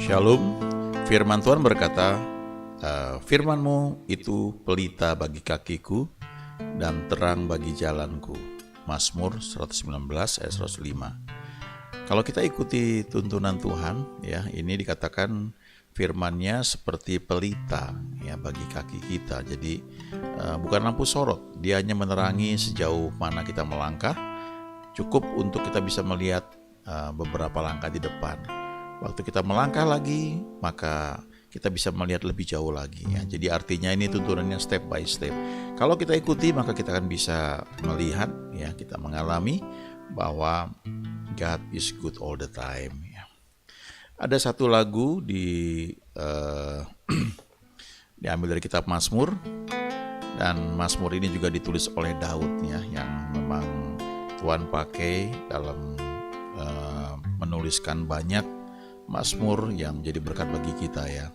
Shalom, firman Tuhan berkata, firman-Mu itu pelita bagi kakiku dan terang bagi jalanku. Mazmur 119 ayat 105. Kalau kita ikuti tuntunan Tuhan, ya, ini dikatakan firman-Nya seperti pelita ya bagi kaki kita. Jadi bukan lampu sorot, dia hanya menerangi sejauh mana kita melangkah, cukup untuk kita bisa melihat beberapa langkah di depan. Waktu kita melangkah lagi, maka kita bisa melihat lebih jauh lagi ya. Jadi artinya ini tuntunannya step by step. Kalau kita ikuti, maka kita akan bisa melihat ya, kita mengalami bahwa God is good all the time ya. Ada satu lagu diambil dari kitab Mazmur, dan Mazmur ini juga ditulis oleh Daud ya, yang memang Tuhan pakai dalam menuliskan banyak Mazmur yang jadi berkat bagi kita ya.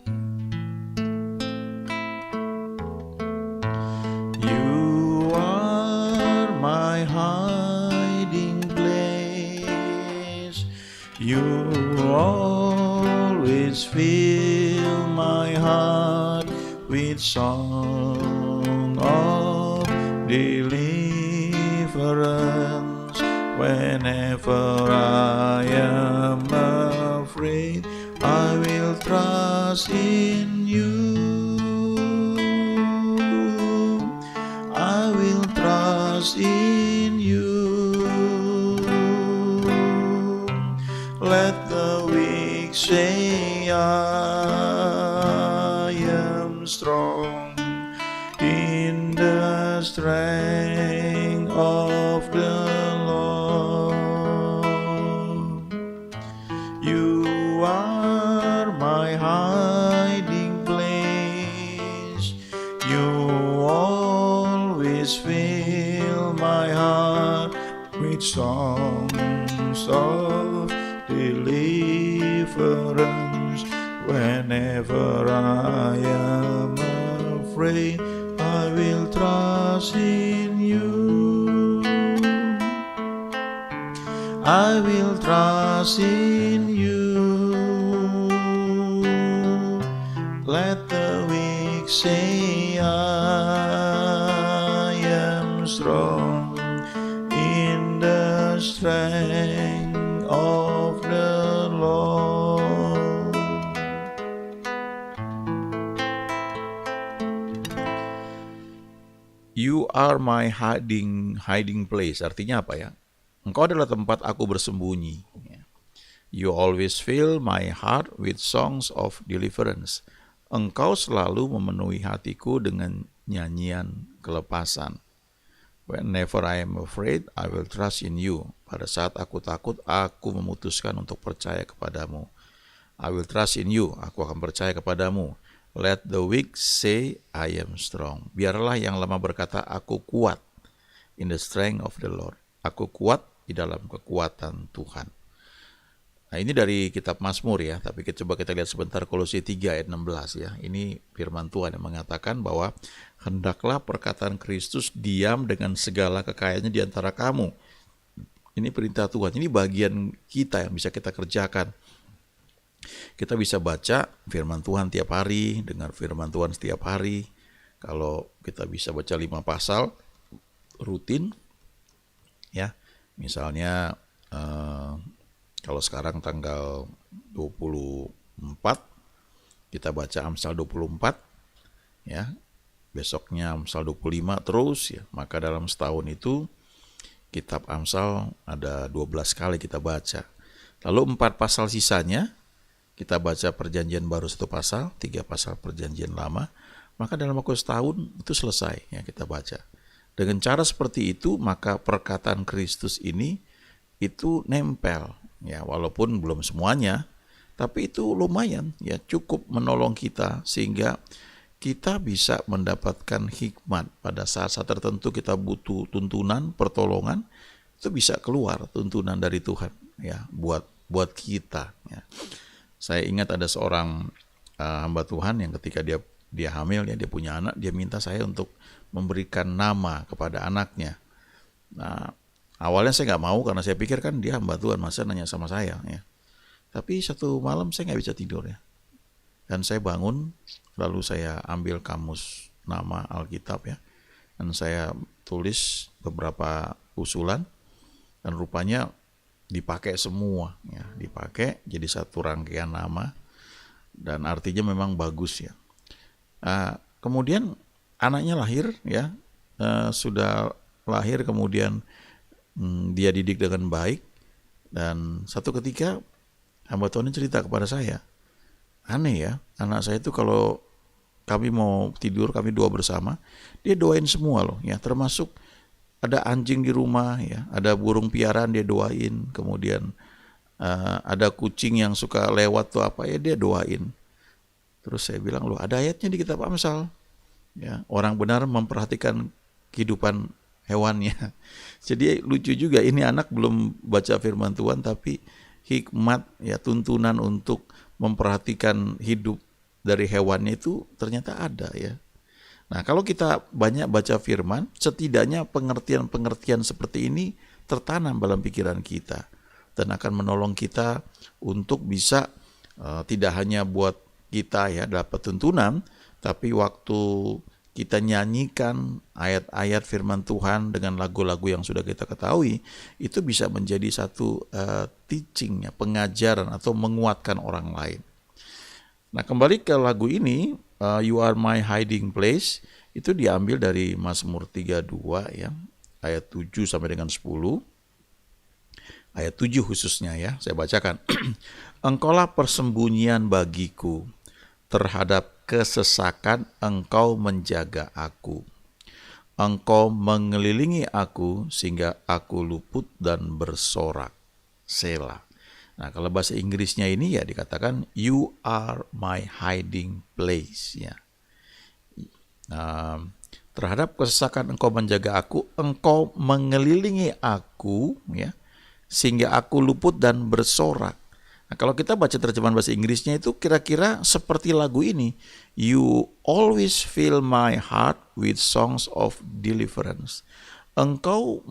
You are my hiding place. You always fill my heart with song of deliverance. Whenever I am afraid, I will trust in you. I will trust in you. Let the weak say I am strong in the strength of the fill my heart with songs of deliverance. Whenever I am afraid, I will trust in you. I will trust in you. Let the weak say I am strong in the strength of the Lord. You are my hiding place. Artinya apa ya? Engkau adalah tempat aku bersembunyi. You always fill my heart with songs of deliverance. Engkau selalu memenuhi hatiku dengan nyanyian kelepasan. Whenever I am afraid, I will trust in you. Pada saat aku takut, aku memutuskan untuk percaya kepadamu. I will trust in you. Aku akan percaya kepadamu. Let the weak say, I am strong. Biarlah yang lemah berkata, aku kuat. In the strength of the Lord. Aku kuat di dalam kekuatan Tuhan. Nah, ini dari kitab Mazmur ya, tapi coba kita lihat sebentar Kolose 3 ayat 16 ya. Ini firman Tuhan yang mengatakan bahwa hendaklah perkataan Kristus diam dengan segala kekayaannya di antara kamu. Ini perintah Tuhan, ini bagian kita yang bisa kita kerjakan. Kita bisa baca firman Tuhan tiap hari, dengar firman Tuhan setiap hari. Kalau kita bisa baca 5 pasal rutin ya. Misalnya kalau sekarang tanggal 24, kita baca Amsal 24, ya. Besoknya Amsal 25 terus, ya. Maka dalam setahun itu, kitab Amsal ada 12 kali kita baca. Lalu 4 pasal sisanya, kita baca perjanjian baru 1 pasal, 3 pasal perjanjian lama. Maka dalam waktu setahun itu selesai, ya, kita baca. Dengan cara seperti itu, maka perkataan Kristus ini itu nempel. Ya, walaupun belum semuanya, tapi itu lumayan ya, cukup menolong kita sehingga kita bisa mendapatkan hikmat pada saat-saat tertentu kita butuh tuntunan, pertolongan, itu bisa keluar tuntunan dari Tuhan ya buat kita ya. Saya ingat ada seorang hamba Tuhan yang ketika dia hamil ya, dia punya anak, dia minta saya untuk memberikan nama kepada anaknya. Nah, awalnya saya nggak mau karena saya pikir kan dia hamba Tuhan, masa nanya sama saya ya. Tapi satu malam saya nggak bisa tidur ya. Dan saya bangun, lalu saya ambil kamus nama Alkitab ya, dan saya tulis beberapa usulan, dan rupanya dipakai semua ya, dipakai jadi satu rangkaian nama, dan artinya memang bagus ya. Kemudian anaknya lahir ya, sudah lahir, kemudian dia didik dengan baik, dan satu ketika hamba Tuhan ini cerita kepada saya, aneh ya, anak saya itu kalau kami mau tidur, kami doa bersama, dia doain semua loh ya, termasuk ada anjing di rumah ya, ada burung piaraan dia doain, kemudian ada kucing yang suka lewat tuh apa ya, dia doain. Terus saya bilang, loh ada ayatnya di kitab Amsal ya, orang benar memperhatikan kehidupan hewannya. Jadi lucu juga, ini anak belum baca firman Tuhan tapi hikmat ya, tuntunan untuk memperhatikan hidup dari hewannya itu ternyata ada ya. Nah, kalau kita banyak baca firman, setidaknya pengertian-pengertian seperti ini tertanam dalam pikiran kita dan akan menolong kita untuk bisa tidak hanya buat kita ya dapat tuntunan, tapi waktu kita nyanyikan ayat-ayat firman Tuhan dengan lagu-lagu yang sudah kita ketahui, itu bisa menjadi satu teaching, ya, pengajaran atau menguatkan orang lain. Nah, kembali ke lagu ini, You Are My Hiding Place, itu diambil dari Mazmur 32 ya, ayat 7 sampai dengan 10. Ayat 7 khususnya ya, saya bacakan. Engkaulah persembunyian bagiku, terhadap kesesakan engkau menjaga aku. Engkau mengelilingi aku sehingga aku luput dan bersorak. Selah. Nah, kalau bahasa Inggrisnya ini ya dikatakan you are my hiding place ya. Terhadap kesesakan engkau menjaga aku, engkau mengelilingi aku ya, sehingga aku luput dan bersorak. Nah, kalau kita baca terjemahan bahasa Inggrisnya itu kira-kira seperti lagu ini. You always fill my heart with songs of deliverance. Engkau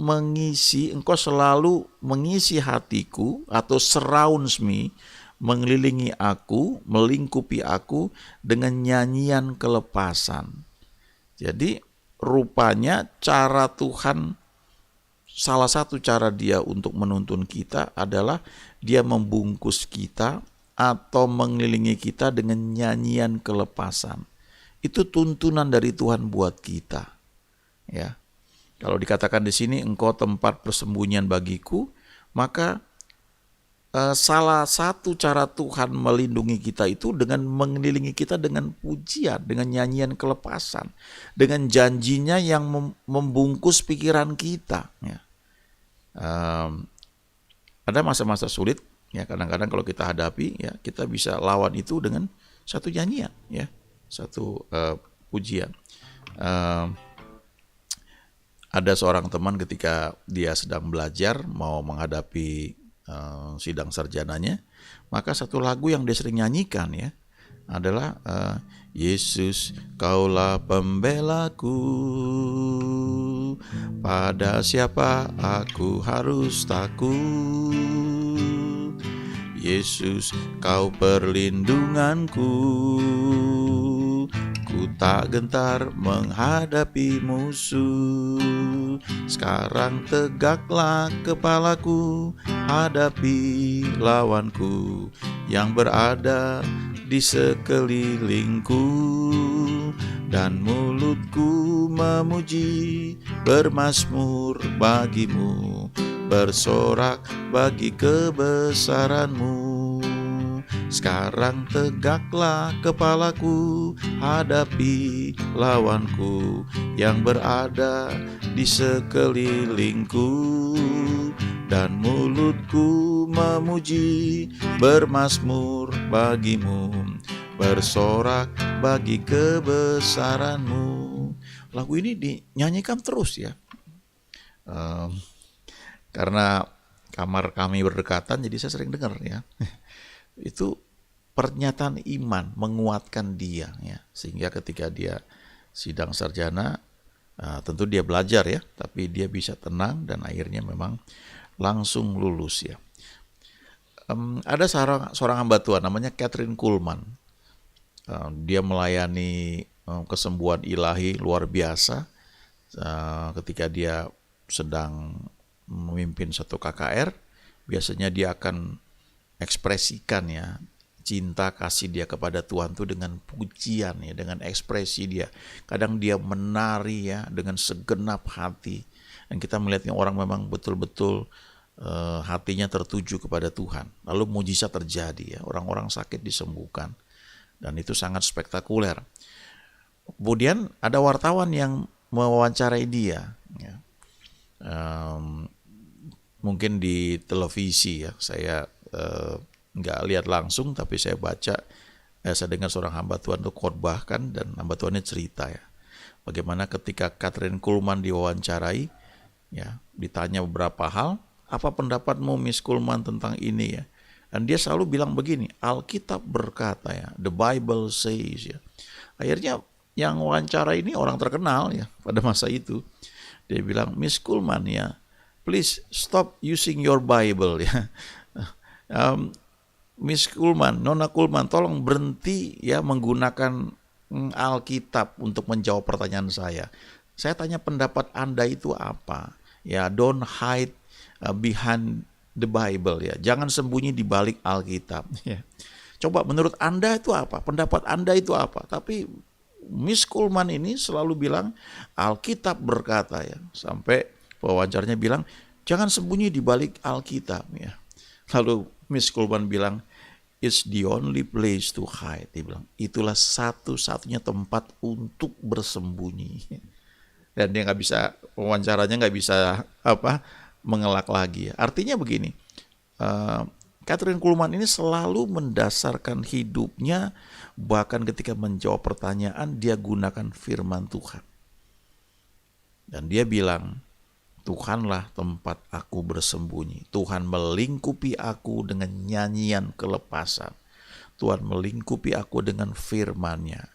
selalu mengisi hatiku atau surrounds me, mengelilingi aku, melingkupi aku dengan nyanyian kelepasan. Jadi rupanya cara Tuhan, salah satu cara dia untuk menuntun kita adalah dia membungkus kita atau mengelilingi kita dengan nyanyian kelepasan. Itu tuntunan dari Tuhan buat kita. Ya. Kalau dikatakan di sini engkau tempat persembunyian bagiku, maka salah satu cara Tuhan melindungi kita itu dengan mengelilingi kita dengan pujian, dengan nyanyian kelepasan, dengan janjinya yang membungkus pikiran kita. Ya. Ada masa-masa sulit ya, kadang-kadang kalau kita hadapi ya, kita bisa lawan itu dengan satu nyanyian ya, satu pujian. Ada seorang teman ketika dia sedang belajar mau menghadapi sidang sarjananya, maka satu lagu yang dia sering nyanyikan ya adalah Yesus kaulah pembelaku, pada siapa aku harus takut. Yesus kau perlindunganku, ku tak gentar menghadapi musuh. Sekarang tegaklah kepalaku, hadapi lawanku yang berada di sekelilingku, dan mulutku memuji, bermazmur bagimu, bersorak bagi kebesaranmu. Sekarang tegaklah kepalaku, hadapi lawanku yang berada di sekelilingku, dan mulutku memuji, bermazmur bagimu, bersorak bagi kebesaranmu. Lagu ini dinyanyikan terus ya, karena kamar kami berdekatan, jadi saya sering dengar ya. Itu pernyataan iman, menguatkan dia ya, sehingga ketika dia sidang sarjana, tentu dia belajar ya, tapi dia bisa tenang dan akhirnya memang langsung lulus ya. Ada seorang hamba Tuhan namanya Kathryn Kuhlman. Dia melayani kesembuhan ilahi luar biasa ketika dia sedang memimpin satu KKR. Biasanya dia akan ekspresikan ya cinta kasih dia kepada Tuhan tuh dengan pujian ya, dengan ekspresi dia. Kadang dia menari ya dengan segenap hati. Dan kita melihatnya orang memang betul-betul hatinya tertuju kepada Tuhan. Lalu mujizat terjadi ya, orang-orang sakit disembuhkan. Dan itu sangat spektakuler. Kemudian ada wartawan yang mewawancarai dia ya. Mungkin di televisi ya, saya nggak lihat langsung, tapi saya baca, saya dengar seorang hamba Tuhan itu khotbahkan, dan hamba Tuhan ini cerita ya, bagaimana ketika Kathryn Kuhlman diwawancarai, ya ditanya beberapa hal, apa pendapatmu Miss Kuhlman tentang ini ya, dan dia selalu bilang begini, Alkitab berkata ya, the Bible says ya. Akhirnya yang wawancara ini orang terkenal ya pada masa itu, dia bilang, Miss Kuhlman ya, please stop using your Bible ya. Miss Kuhlman, Nona Kuhlman, tolong berhenti ya menggunakan Alkitab untuk menjawab pertanyaan saya. Saya tanya pendapat Anda itu apa? Ya, don't hide behind the Bible ya. Jangan sembunyi di balik Alkitab ya. Coba menurut Anda itu apa? Pendapat Anda itu apa? Tapi Miss Kuhlman ini selalu bilang Alkitab berkata ya. Sampai pewawancaranya bilang, jangan sembunyi di balik Alkitab ya. Lalu Miss Kuhlman bilang, it's the only place to hide. Dia bilang, itulah satu-satunya tempat untuk bersembunyi. Dan dia nggak bisa, wawancaranya nggak bisa mengelak lagi. Artinya begini, Kathryn Kuhlman ini selalu mendasarkan hidupnya, bahkan ketika menjawab pertanyaan, dia gunakan firman Tuhan. Dan dia bilang, Tuhanlah tempat aku bersembunyi. Tuhan melingkupi aku dengan nyanyian kelepasan. Tuhan melingkupi aku dengan firman-Nya.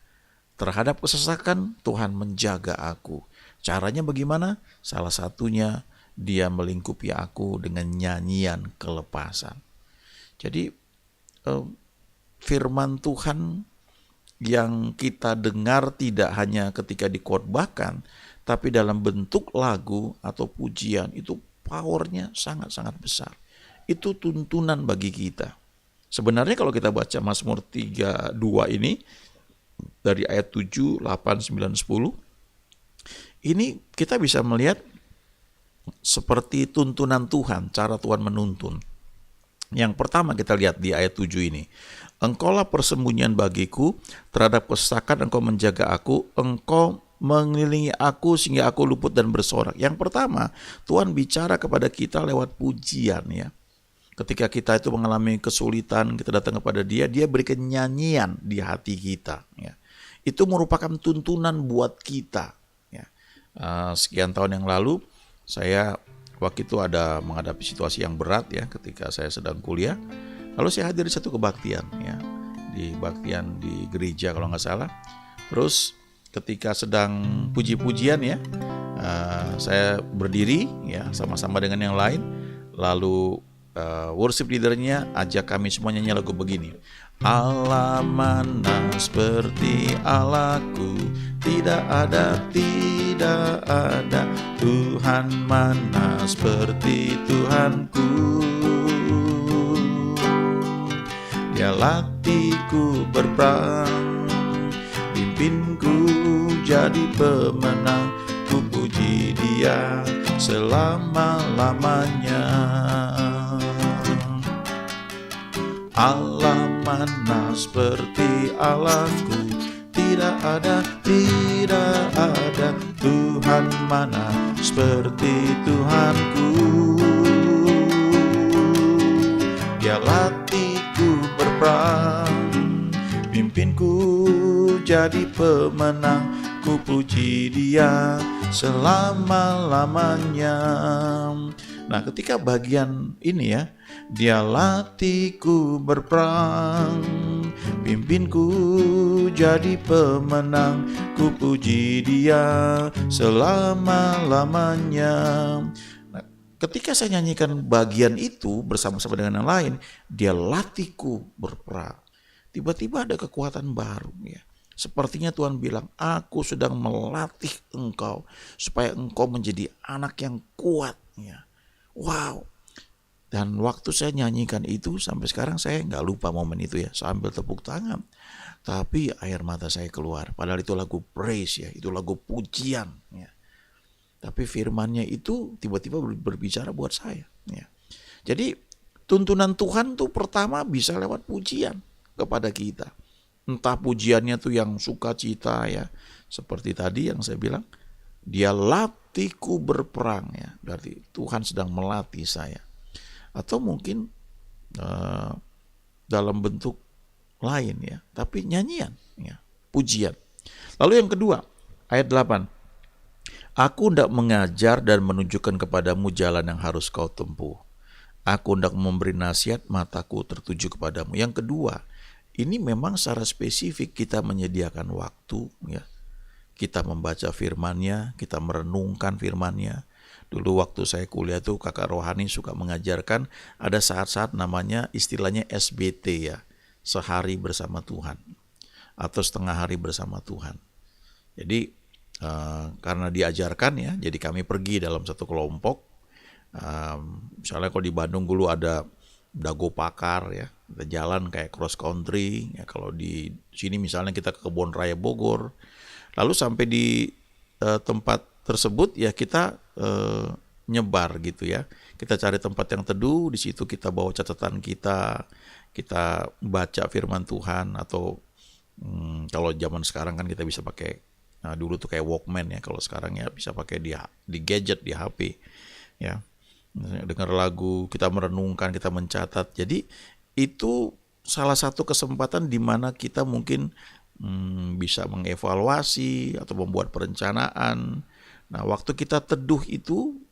Terhadap kesesakan, Tuhan menjaga aku. Caranya bagaimana? Salah satunya, dia melingkupi aku dengan nyanyian kelepasan. Jadi, firman Tuhan yang kita dengar tidak hanya ketika dikhotbahkan, tapi dalam bentuk lagu atau pujian, itu powernya sangat-sangat besar. Itu tuntunan bagi kita. Sebenarnya kalau kita baca Mazmur 32 ini, dari ayat 7, 8, 9, 10, ini kita bisa melihat seperti tuntunan Tuhan, cara Tuhan menuntun. Yang pertama kita lihat di ayat 7 ini. Engkaulah persembunyian bagiku, terhadap kesesakan engkau menjaga aku, engkau mengelilingi aku sehingga aku luput dan bersorak. Yang pertama, Tuhan bicara kepada kita lewat pujian ya. Ketika kita itu mengalami kesulitan, kita datang kepada Dia, Dia berikan nyanyian di hati kita ya. Itu merupakan tuntunan buat kita ya. Sekian tahun yang lalu, saya waktu itu ada menghadapi situasi yang berat ya ketika saya sedang kuliah. Lalu saya hadir di satu kebaktian ya, di baktian di gereja kalau nggak salah. Terus ketika sedang puji-pujian ya, saya berdiri ya sama-sama dengan yang lain. Lalu worship leadernya ajak kami semua nyanyi lagu begini. Allah mana seperti Allahku, tidak ada Tuhan mana seperti Tuhanku. Dia latihku berperang, pimpinku jadi pemenang, ku puji Dia selama-lamanya. Allah mana seperti Allahku, tidak ada Tuhan mana seperti Tuhanku. Dia latihku berperang, pimpinku jadi pemenang, ku puji Dia selama-lamanya. Nah, ketika bagian ini ya, Dia latihku berperang, pimpinku jadi pemenang, ku puji Dia selama-lamanya. Nah, ketika saya nyanyikan bagian itu bersama-sama dengan yang lain, Dia latihku berperang. tiba-tiba ada kekuatan baru ya. Sepertinya Tuhan bilang, aku sedang melatih engkau supaya engkau menjadi anak yang kuat ya. Wow. Dan waktu saya nyanyikan itu sampai sekarang saya nggak lupa momen itu ya, sambil tepuk tangan. Tapi air mata saya keluar. Padahal itu lagu praise ya, itu lagu pujian ya. Tapi firmannya itu tiba-tiba berbicara buat saya ya. Jadi tuntunan Tuhan tuh pertama bisa lewat pujian kepada kita. Entah pujiannya tuh yang sukacita ya. Seperti tadi yang saya bilang, dia latihku berperang ya. Berarti Tuhan sedang melatih saya. Atau mungkin dalam bentuk lain ya, tapi nyanyian ya, pujian. Lalu yang kedua, ayat 8. Aku hendak mengajar dan menunjukkan kepadamu jalan yang harus kau tempuh. Aku hendak memberi nasihat, mataku tertuju kepadamu. Yang kedua, ini memang secara spesifik kita menyediakan waktu ya. Kita membaca firman-Nya, kita merenungkan firman-Nya. Dulu waktu saya kuliah tuh kakak rohani suka mengajarkan ada saat-saat namanya istilahnya SBT ya, sehari bersama Tuhan atau setengah hari bersama Tuhan. Jadi karena diajarkan ya, jadi kami pergi dalam satu kelompok. Misalnya kalau di Bandung dulu ada Dago Pakar ya, kita jalan kayak cross country ya. Kalau di sini misalnya kita ke Kebun Raya Bogor, lalu sampai di tempat tersebut ya kita nyebar gitu ya. Kita cari tempat yang teduh, di situ kita bawa catatan kita baca firman Tuhan atau kalau zaman sekarang kan kita bisa pakai, dulu tuh kayak Walkman ya, kalau sekarang ya bisa pakai di gadget, di HP ya. Dengar lagu, kita merenungkan, kita mencatat. Jadi itu salah satu kesempatan di mana kita mungkin bisa mengevaluasi atau membuat perencanaan. Nah, waktu kita teduh itu,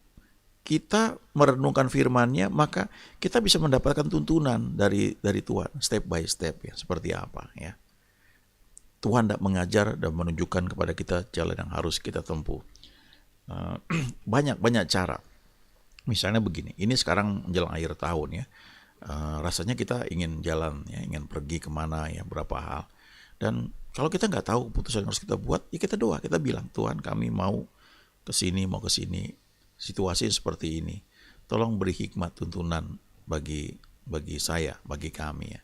kita merenungkan firman-Nya, maka kita bisa mendapatkan tuntunan dari Tuhan, step by step ya, seperti apa ya. Tuhan tidak mengajar dan menunjukkan kepada kita jalan yang harus kita tempuh. Banyak cara. Misalnya begini, ini sekarang menjelang akhir tahun ya, rasanya kita ingin jalan ya, ingin pergi kemana ya, berapa hal. Dan kalau kita nggak tahu keputusan yang harus kita buat, ya kita doa, kita bilang, Tuhan kami mau ke sini, situasi seperti ini. Tolong beri hikmat tuntunan bagi saya, bagi kami ya.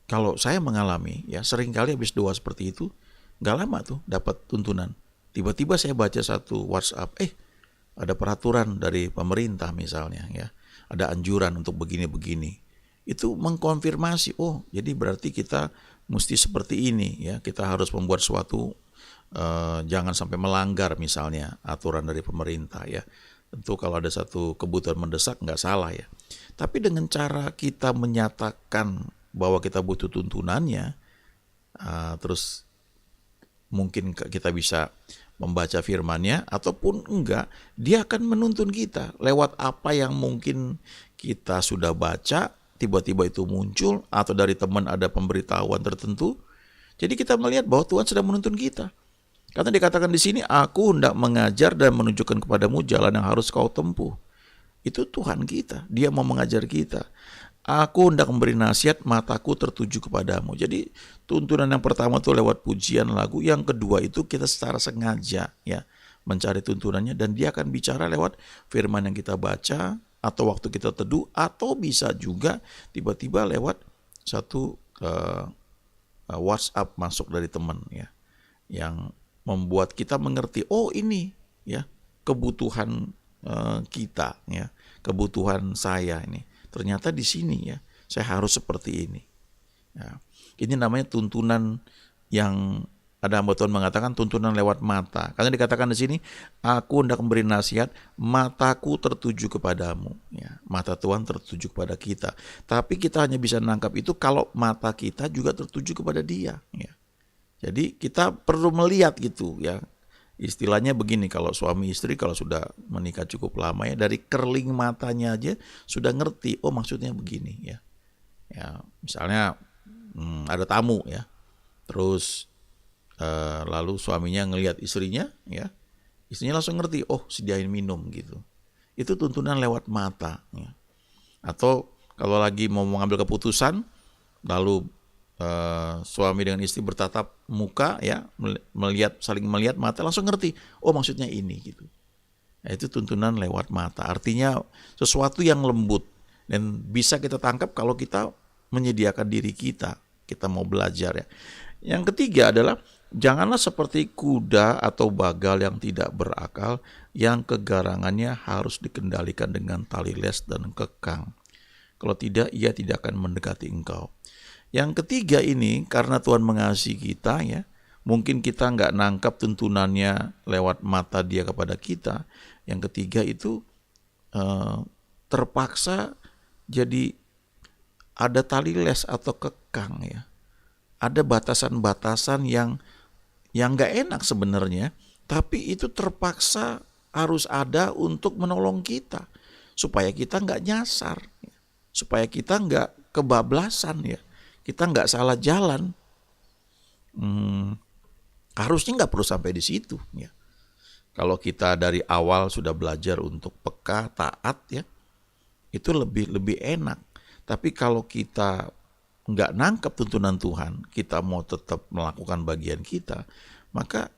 Kalau saya mengalami ya, seringkali habis doa seperti itu, nggak lama tuh dapat tuntunan. Tiba-tiba saya baca satu WhatsApp, ada peraturan dari pemerintah misalnya ya, ada anjuran untuk begini-begini. Itu mengkonfirmasi, oh jadi berarti kita mesti seperti ini ya, kita harus membuat suatu jangan sampai melanggar misalnya aturan dari pemerintah ya. Tentu kalau ada satu kebutuhan mendesak nggak salah ya. Tapi dengan cara kita menyatakan bahwa kita butuh tuntunannya, terus mungkin kita bisa membaca firman-Nya ataupun enggak, dia akan menuntun kita lewat apa yang mungkin kita sudah baca, tiba-tiba itu muncul, atau dari teman ada pemberitahuan tertentu. Jadi kita melihat bahwa Tuhan sedang menuntun kita. Karena dikatakan di sini, aku hendak mengajar dan menunjukkan kepadamu jalan yang harus kau tempuh. Itu Tuhan kita, dia mau mengajar kita. Aku hendak memberi nasihat, mataku tertuju kepadamu. Jadi tuntunan yang pertama itu lewat pujian lagu, yang kedua itu kita secara sengaja ya mencari tuntunannya, dan dia akan bicara lewat firman yang kita baca, atau waktu kita teduh, atau bisa juga tiba-tiba lewat satu WhatsApp masuk dari teman ya, yang membuat kita mengerti, oh ini ya kebutuhan kita ya, kebutuhan saya ini. Ternyata di sini ya, saya harus seperti ini. Ya, ini namanya tuntunan yang ada hamba Tuhan mengatakan tuntunan lewat mata. Karena dikatakan di sini, aku hendak memberi nasihat, mataku tertuju kepadamu. Ya, mata Tuhan tertuju kepada kita. Tapi kita hanya bisa menangkap itu kalau mata kita juga tertuju kepada Dia. Ya. Jadi kita perlu melihat gitu ya. Istilahnya begini, kalau suami istri kalau sudah menikah cukup lama ya, dari kerling matanya aja sudah ngerti, oh maksudnya begini ya. Ya, misalnya ada tamu ya. Terus lalu suaminya ngelihat istrinya ya. Istrinya langsung ngerti, oh sediain minum gitu. Itu tuntunan lewat mata ya. Atau Kalau lagi mau mengambil keputusan, lalu suami dengan istri bertatap muka, ya, saling melihat mata, langsung ngerti, oh maksudnya ini gitu. Nah, itu tuntunan lewat mata. Artinya sesuatu yang lembut dan bisa kita tangkap kalau kita menyediakan diri kita mau belajar, ya. Yang ketiga adalah janganlah seperti kuda atau bagal yang tidak berakal, yang kegarangannya harus dikendalikan dengan tali les dan kekang. Kalau tidak, ia tidak akan mendekati engkau. Yang ketiga ini, karena Tuhan mengasihi kita, ya, mungkin kita nggak nangkap tuntunannya lewat mata Dia kepada kita. Yang ketiga itu terpaksa jadi ada tali les atau kekang, ya. Ada batasan-batasan yang nggak enak sebenarnya, tapi itu terpaksa harus ada untuk menolong kita, supaya kita nggak nyasar, ya. Supaya kita nggak kebablasan, ya. Kita nggak salah jalan. Harusnya nggak perlu sampai di situ, ya. Kalau kita dari awal sudah belajar untuk peka, taat, ya, itu lebih enak. Tapi kalau kita nggak nangkep tuntunan Tuhan, kita mau tetap melakukan bagian kita, maka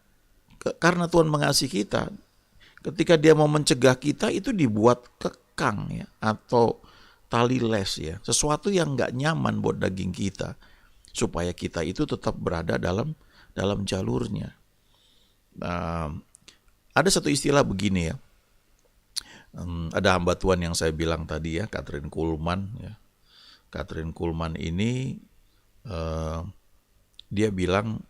karena Tuhan mengasihi kita, ketika Dia mau mencegah kita, itu dibuat kekang, ya, atau tali les, ya, sesuatu yang nggak nyaman buat daging kita, supaya kita itu tetap berada dalam jalurnya. Ada satu istilah begini, ya. Ada hamba Tuhan yang saya bilang tadi, ya, Kathryn Kuhlman, ya. Kathryn Kuhlman ini dia bilang,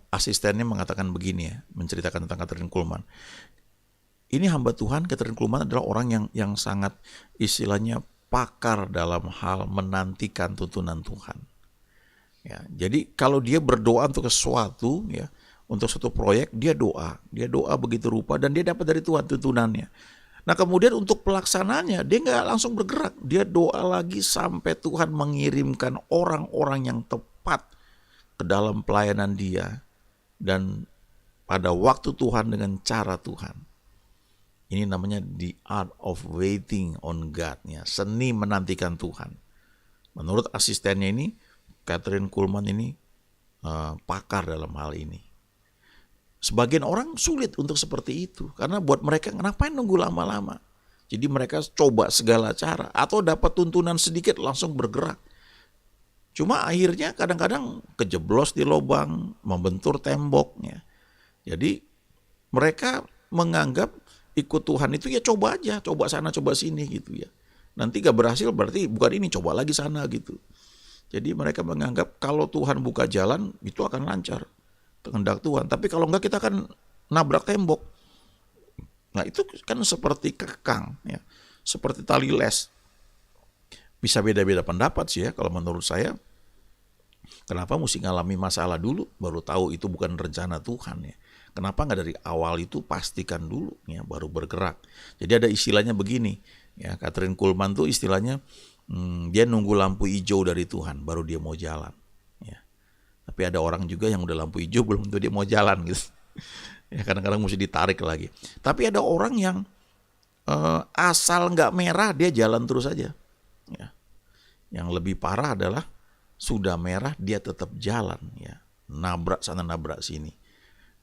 asistennya mengatakan begini, ya, menceritakan tentang Kathryn Kuhlman. Ini hamba Tuhan, Kathryn Kuhlman adalah orang yang sangat istilahnya pakar dalam hal menantikan tuntunan Tuhan. Ya, jadi kalau dia berdoa untuk sesuatu, ya, untuk suatu proyek, dia doa begitu rupa dan dia dapat dari Tuhan tuntunannya. Nah, kemudian untuk pelaksananya dia nggak langsung bergerak, dia doa lagi sampai Tuhan mengirimkan orang-orang yang tepat ke dalam pelayanan dia, dan pada waktu Tuhan dengan cara Tuhan. Ini namanya the art of waiting on God, ya, seni menantikan Tuhan. Menurut asistennya ini, Kathryn Kuhlman ini pakar dalam hal ini. Sebagian orang sulit untuk seperti itu, karena buat mereka ngapain nunggu lama-lama. Jadi mereka coba segala cara, atau dapat tuntunan sedikit langsung bergerak. Cuma akhirnya kadang-kadang kejeblos di lubang, membentur temboknya. Jadi mereka menganggap ikut Tuhan itu ya coba aja, coba sana, coba sini gitu, ya. Nanti gak berhasil berarti bukan ini, coba lagi sana gitu. Jadi mereka menganggap kalau Tuhan buka jalan itu akan lancar, kehendak Tuhan. Tapi kalau enggak kita akan nabrak tembok. Nah, itu kan seperti kekang, ya, seperti tali les. Bisa beda-beda pendapat sih, ya, kalau menurut saya. Kenapa mesti ngalami masalah dulu baru tahu itu bukan rencana Tuhan, ya? Kenapa nggak dari awal itu pastikan dulu, ya, baru bergerak. Jadi ada istilahnya begini, ya, Kathryn Kuhlman tuh istilahnya dia nunggu lampu hijau dari Tuhan baru dia mau jalan, ya. Tapi ada orang juga yang udah lampu hijau belum tentu dia mau jalan gitu. Ya, kadang-kadang mesti ditarik lagi. Tapi ada orang yang asal nggak merah dia jalan terus aja, ya. Yang lebih parah adalah sudah merah dia tetap jalan, ya, nabrak sana nabrak sini.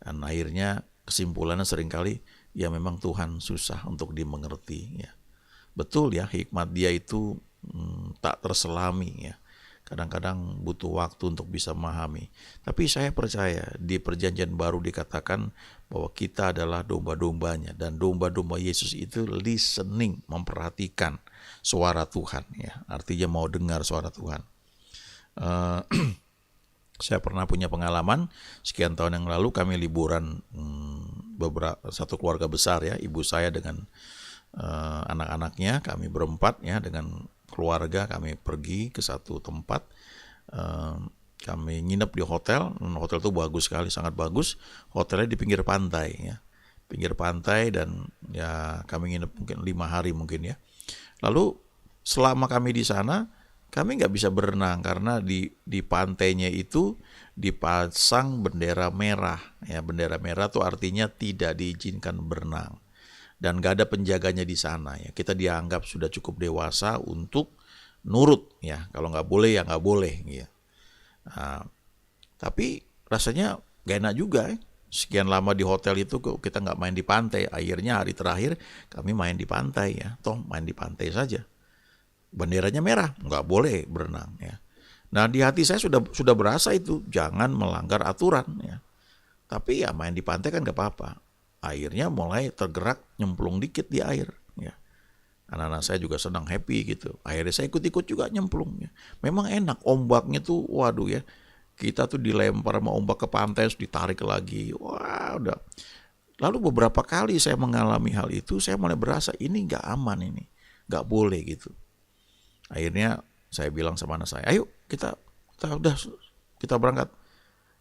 Dan akhirnya kesimpulannya seringkali ya memang Tuhan susah untuk dimengerti, ya. Betul, ya, hikmat Dia itu tak terselami, ya. Kadang-kadang butuh waktu untuk bisa memahami. Tapi saya percaya di perjanjian baru dikatakan bahwa kita adalah domba-dombanya, dan domba-domba Yesus itu listening, memperhatikan suara Tuhan, ya. Artinya mau dengar suara Tuhan. Saya pernah punya pengalaman sekian tahun yang lalu, kami liburan satu keluarga besar, ya, ibu saya dengan anak-anaknya, kami berempat, ya, dengan keluarga kami pergi ke satu tempat. Kami nginep di hotel. Hotel itu bagus sekali, sangat bagus. Hotelnya di pinggir pantai, ya, pinggir pantai, dan ya kami nginep mungkin 5 hari mungkin, ya. Lalu selama kami di sana kami nggak bisa berenang karena di pantainya itu dipasang bendera merah, ya. Bendera merah itu artinya tidak diizinkan berenang. Dan gak ada penjaganya di sana, ya. Kita dianggap sudah cukup dewasa untuk nurut ya. Kalau nggak boleh ya nggak boleh ya. Nah, tapi rasanya gak enak juga ya. Sekian lama di hotel itu kok kita nggak main di pantai. Akhirnya hari terakhir kami main di pantai ya. Toh main di pantai saja. Benderanya merah, nggak boleh berenang ya. Nah di hati saya sudah berasa itu, jangan melanggar aturan ya. Tapi ya main di pantai kan nggak apa-apa. Akhirnya mulai tergerak nyemplung dikit di air ya. Anak-anak saya juga senang, happy gitu. Akhirnya saya ikut-ikut juga nyemplung ya. Memang enak, ombaknya tuh waduh ya. Kita tuh dilempar sama ombak ke pantai, terus ditarik lagi. Wah, udah. Lalu beberapa kali saya mengalami hal itu, saya mulai berasa ini nggak aman ini, nggak boleh gitu. Akhirnya saya bilang sama anak saya, ayo kita berangkat.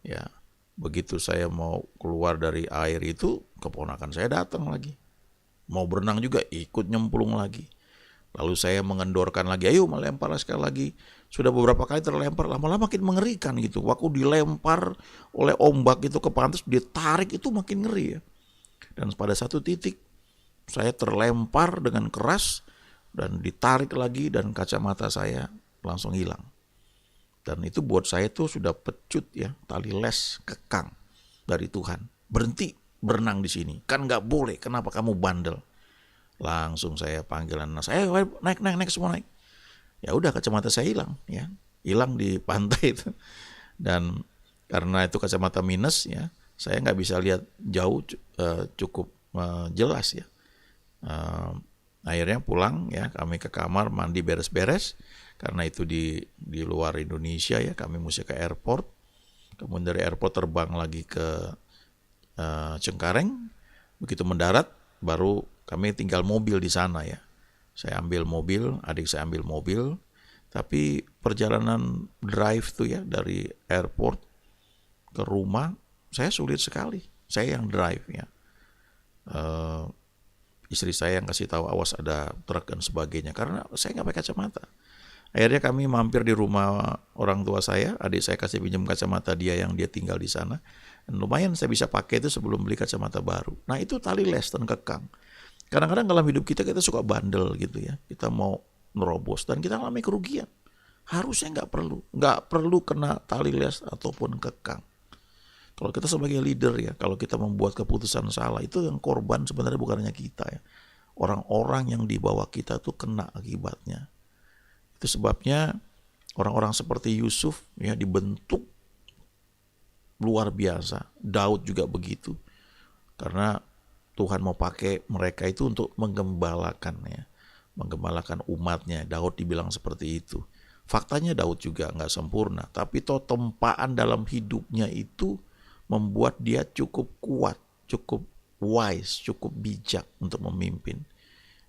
Ya, begitu saya mau keluar dari air itu, keponakan saya datang lagi. Mau berenang juga, ikut nyemplung lagi. Lalu saya mengendorkan lagi, ayo melempar sekali lagi. Sudah beberapa kali terlempar, lama-lama makin mengerikan gitu. Waktu dilempar oleh ombak itu ke pantai, ditarik itu makin ngeri ya. Dan pada satu titik, saya terlempar dengan keras, dan ditarik lagi, dan kacamata saya langsung hilang. Dan itu buat saya tuh sudah pecut ya, tali les kekang dari Tuhan. Berhenti berenang di sini, kan nggak boleh, kenapa kamu bandel? Langsung saya panggil anak saya, naik semua naik. Ya udah kacamata saya hilang ya, hilang di pantai itu. Dan karena itu kacamata minus ya, saya nggak bisa lihat jauh cukup jelas ya. Akhirnya pulang ya, kami ke kamar mandi beres-beres karena itu di luar Indonesia ya, kami mesti ke airport. Kemudian dari airport terbang lagi ke Cengkareng. Begitu mendarat baru kami tinggal mobil di sana ya. Saya ambil mobil, adik saya ambil mobil, tapi perjalanan drive tuh ya dari airport ke rumah saya sulit sekali. Saya yang drive ya. Istri saya yang kasih tahu awas ada truk dan sebagainya karena saya nggak pakai kacamata. Akhirnya kami mampir di rumah orang tua saya, adik saya kasih pinjam kacamata dia yang dia tinggal di sana. Dan lumayan saya bisa pakai itu sebelum beli kacamata baru. Nah itu tali les dan kekang. Kadang-kadang dalam hidup kita suka bandel gitu ya. Kita mau nerobos dan kita alami kerugian. Harusnya nggak perlu kena tali les ataupun kekang. Kalau kita sebagai leader ya, kalau kita membuat keputusan salah, itu yang korban sebenarnya bukan hanya kita ya. Orang-orang yang di bawah kita tuh kena akibatnya. Itu sebabnya orang-orang seperti Yusuf ya dibentuk luar biasa. Daud juga begitu. Karena Tuhan mau pakai mereka itu untuk menggembalakan ya. Menggembalakan umatnya. Daud dibilang seperti itu. Faktanya Daud juga nggak sempurna. Tapi tempaan dalam hidupnya itu membuat dia cukup kuat, cukup wise, cukup bijak untuk memimpin.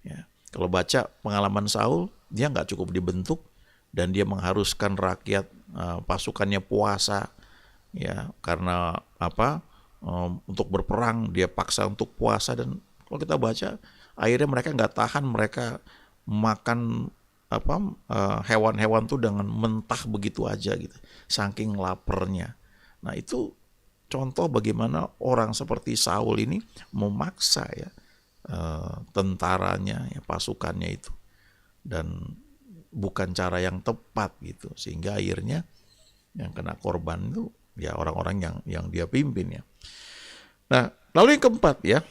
Ya. Kalau baca pengalaman Saul, dia nggak cukup dibentuk dan dia mengharuskan rakyat pasukannya puasa, ya karena apa? Untuk berperang dia paksa untuk puasa dan kalau kita baca akhirnya mereka nggak tahan, mereka makan hewan-hewan tuh dengan mentah begitu aja gitu, saking laparnya. Nah itu contoh bagaimana orang seperti Saul ini memaksa ya tentaranya, ya, pasukannya itu, dan bukan cara yang tepat gitu, sehingga akhirnya yang kena korban itu ya orang-orang yang dia pimpin ya. Nah, lalu yang keempat ya.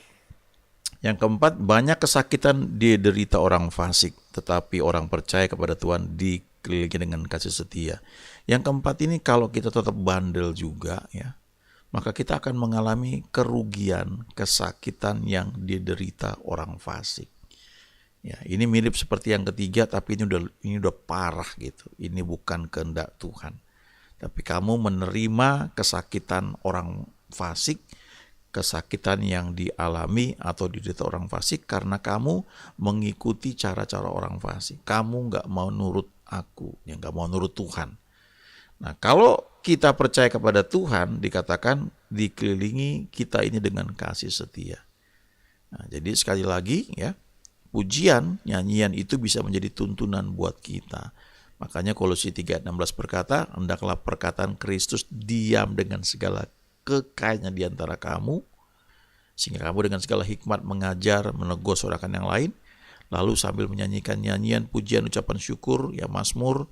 Yang keempat, banyak kesakitan diderita orang fasik, tetapi orang percaya kepada Tuhan dikelilingi dengan kasih setia. Yang keempat ini kalau kita tetap bandel juga ya, maka kita akan mengalami kerugian, kesakitan yang diderita orang fasik. Ya, ini mirip seperti yang ketiga, tapi ini udah parah gitu. Ini bukan kehendak Tuhan. Tapi kamu menerima kesakitan orang fasik, kesakitan yang dialami atau diderita orang fasik karena kamu mengikuti cara-cara orang fasik. Kamu nggak mau nurut aku, ya nggak mau nurut Tuhan. Nah, kalau kita percaya kepada Tuhan, dikatakan dikelilingi kita ini dengan kasih setia. Nah, jadi sekali lagi ya, pujian, nyanyian itu bisa menjadi tuntunan buat kita. Makanya Kolose 3:16 berkata, hendaklah perkataan Kristus diam dengan segala kekayaan di antara kamu, sehingga kamu dengan segala hikmat mengajar, menegur saudara yang lain. lalu sambil menyanyikan nyanyian, pujian, ucapan syukur, ya mazmur,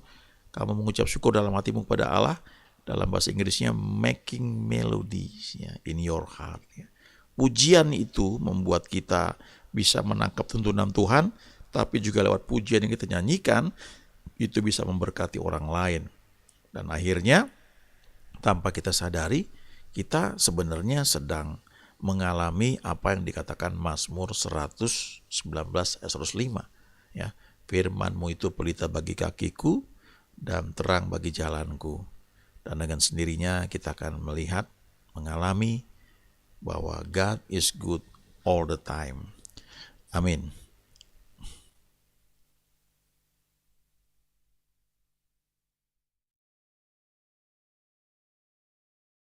kamu mengucap syukur dalam hatimu kepada Allah, dalam bahasa Inggrisnya making melodies ya, in your heart. Ya. Pujian itu membuat kita bisa menangkap tuntunan Tuhan, tapi juga lewat pujian yang kita nyanyikan, itu bisa memberkati orang lain. Dan akhirnya, tanpa kita sadari, kita sebenarnya sedang mengalami apa yang dikatakan Mazmur 119 ayat 105. Ya, firman-Mu itu pelita bagi kakiku dan terang bagi jalanku. Dan dengan sendirinya kita akan melihat, mengalami bahwa God is good all the time. Amin.